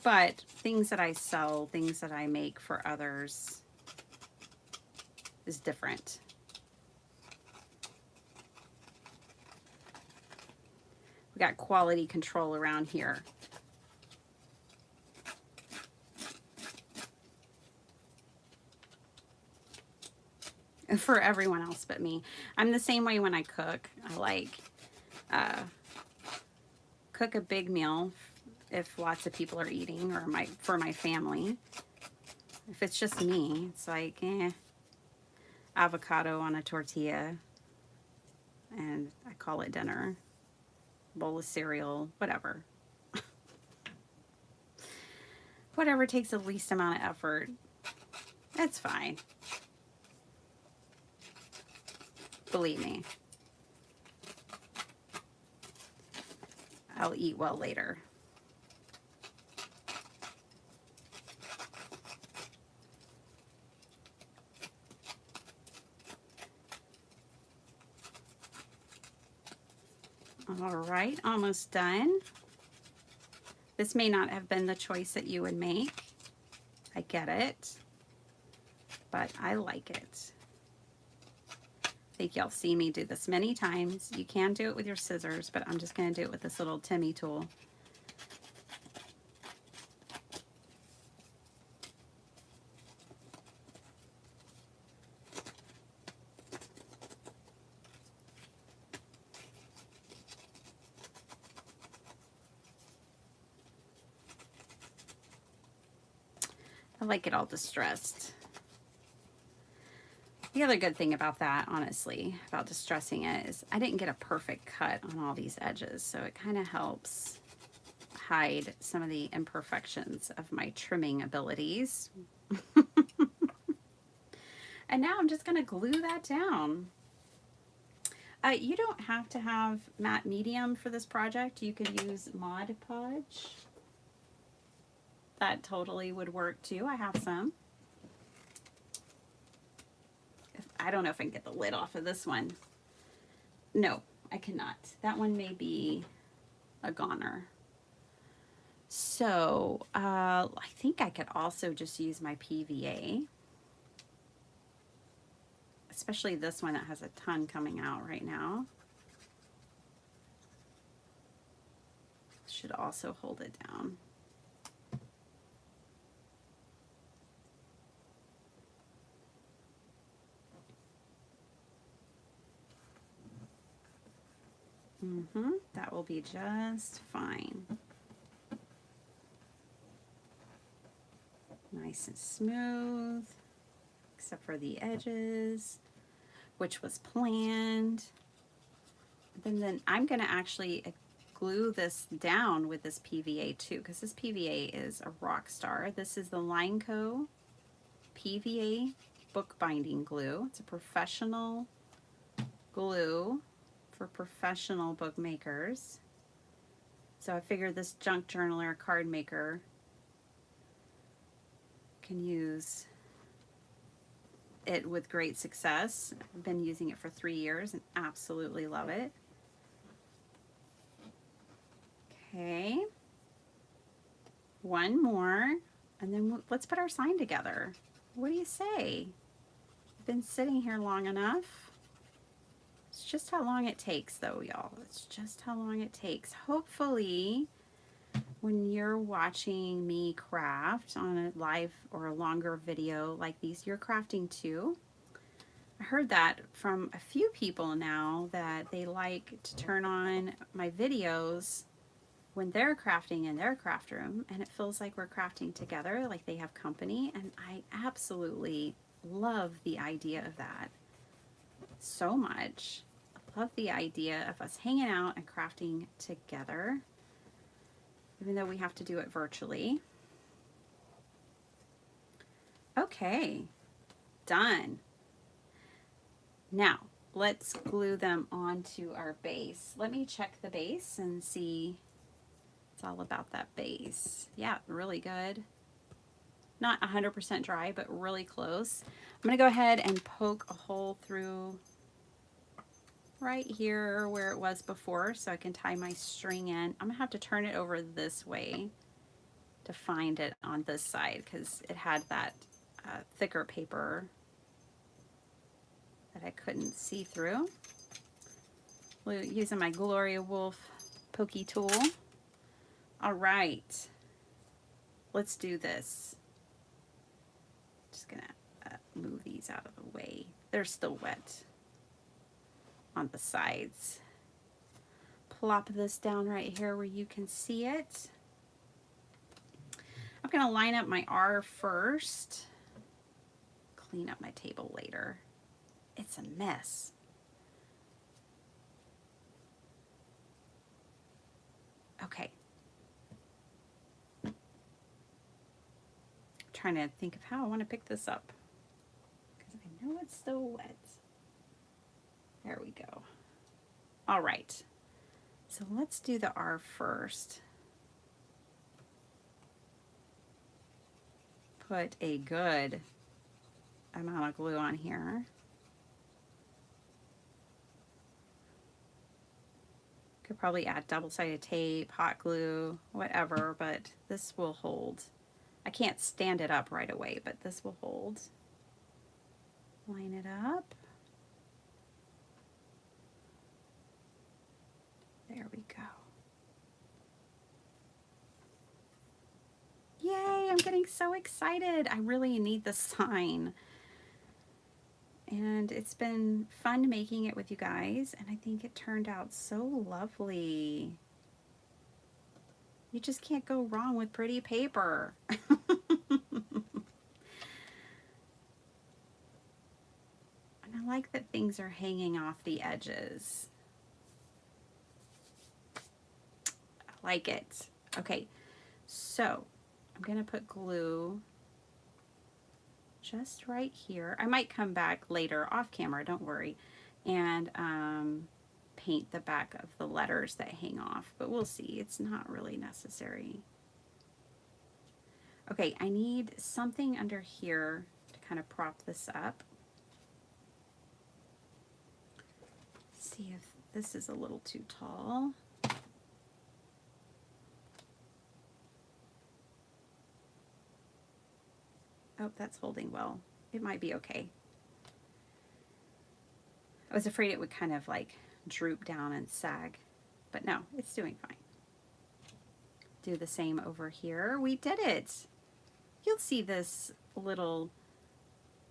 But things that I sell, things that I make for others is different. We got quality control around here. For everyone else but me. I'm the same way when I cook. I like cook a big meal if lots of people are eating, or for my family. If it's just me, it's like avocado on a tortilla, and I call it dinner. Bowl of cereal, whatever. Whatever takes the least amount of effort, it's fine. Believe me. I'll eat well later. All right, almost done. This may not have been the choice that you would make. I get it, but I like it. I think y'all see me do this many times. You can do it with your scissors, but I'm just going to do it with this little Timmy tool. I like it all distressed. The other good thing about that, honestly, about distressing it, is I didn't get a perfect cut on all these edges, so it kind of helps hide some of the imperfections of my trimming abilities. And now I'm just going to glue that down. You don't have to have matte medium for this project. You could use Mod Podge. That totally would work too. I have some. I don't know if I can get the lid off of this one. No, I cannot. That one may be a goner. So I think I could also just use my PVA. Especially this one that has a ton coming out right now. Should also hold it down. That will be just fine. Nice and smooth, except for the edges, which was planned. Then I'm going to actually glue this down with this PVA too, because this PVA is a rock star. This is the Lineco PVA bookbinding glue. It's a professional glue for professional bookmakers. So I figured this junk journaler card maker can use it with great success. I've been using it for 3 years and absolutely love it. Okay, one more, and then let's put our sign together. What do you say? I've been sitting here long enough. It's just how long it takes though, y'all. It's just how long it takes. Hopefully, when you're watching me craft on a live or a longer video like these, you're crafting too. I heard that from a few people now that they like to turn on my videos when they're crafting in their craft room and it feels like we're crafting together, like they have company. And I absolutely love the idea of that so much. I love the idea of us hanging out and crafting together, even though we have to do it virtually. Okay, done. Now, let's glue them onto our base. Let me check the base and see. It's all about that base. Yeah, really good. Not 100% dry, but really close. I'm going to go ahead and poke a hole through right here where it was before so I can tie my string in. I'm going to have to turn it over this way to find it on this side because it had that thicker paper that I couldn't see through. Using my Gloria Wolf pokey tool. All right, let's do this. Just gonna move these out of the way. They're still wet on the sides. Plop this down right here where you can see it. I'm gonna line up my R first. Clean up my table later. It's a mess. Okay. Trying to think of how I want to pick this up because I know it's still wet. There we go. All right. So let's do the R first. Put a good amount of glue on here. Could probably add double-sided tape, hot glue, whatever, but this will hold. I can't stand it up right away, but this will hold. Line it up. There we go. Yay, I'm getting so excited. I really need the sign. And it's been fun making it with you guys, and I think it turned out so lovely. You just can't go wrong with pretty paper. And I like that things are hanging off the edges. I like it. Okay, so I'm gonna put glue just right here. I might come back later off camera, don't worry, and paint the back of the letters that hang off, but we'll see. It's not really necessary. Okay, I need something under here to kind of prop this up. Let's see if this is a little too tall. Oh, that's holding well. It might be okay. I was afraid it would kind of like droop down and sag, but no, it's doing fine. Do the same over here. We did it. You'll see this little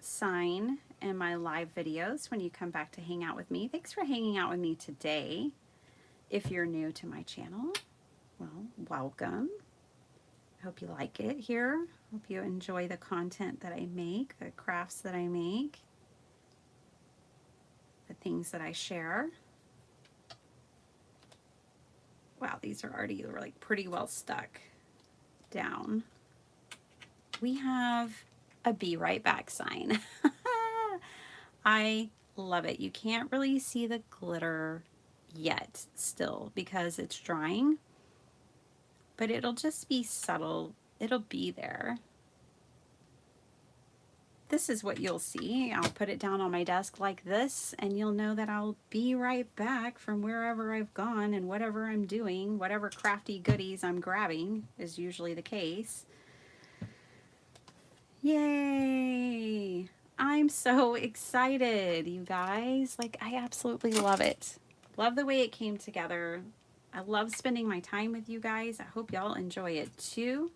sign in my live videos when you come back to hang out with me. Thanks for hanging out with me today. If you're new to my channel, well, welcome. I hope you like it here. Hope you enjoy the content that I make, the crafts that I make, the things that I share. Wow, these are already like pretty well stuck down. We have a be right back sign. I love it. You can't really see the glitter yet still because it's drying, but it'll just be subtle. It'll be there. This is what you'll see. I'll put it down on my desk like this, and you'll know that I'll be right back from wherever I've gone and whatever I'm doing, whatever crafty goodies I'm grabbing is usually the case. Yay! I'm so excited, you guys. Like, I absolutely love it. Love the way it came together. I love spending my time with you guys. I hope y'all enjoy it too.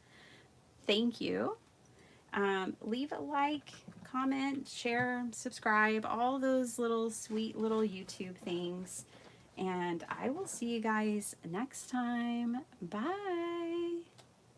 Thank you. Leave a like, comment, share, subscribe, all those little sweet little YouTube things. And I will see you guys next time. Bye.